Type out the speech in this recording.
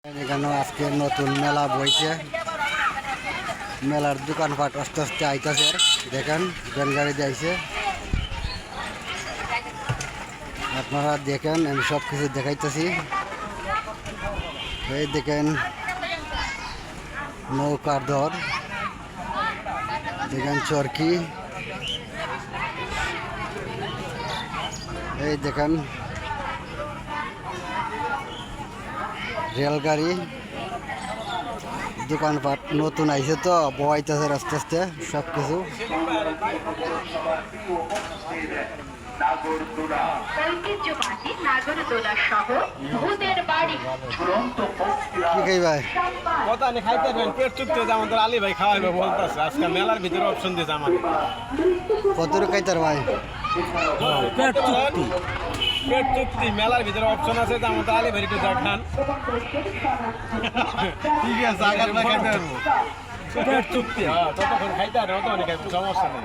এখানে আজকে নতুন মেলা বইছে। মেলার দোকানপাট আস্তে আস্তে আইতাছে। দেখেন ভ্যান গাড়ি যাইছে, আপনারা দেখেন, আমি সব কিছু দেখাইতেছি। এই দেখেন নৌকার দর, দেখেন চরকি, এই দেখেন রেলগাড়ি, দোকানপাট নতুন আইছে তো বইতেছে আস্তে আস্তে সব কিছু। কি খাইবাই? কথা নেই, খাইতে পারবেন। পেট চুক্তি আমাদের আলী ভাই খাওয়াইবে বলতেছে। আজকে মেলার ভিতরে অপশন দিয়েছে আমাকে। কত খাইতার ভাই? পেট চুক্তি, পেট চুক্তি মেলার ভিতরে অপশন আছে যে আমাদের আলী ভাই একটু দেখান। ঠিক আছে, আগার না খাইতে পারবো। পেট চুক্তি, হ্যাঁ, ততক্ষণ খাইতে পারবো, ততক্ষণ খাইতে সমস্যা নেই।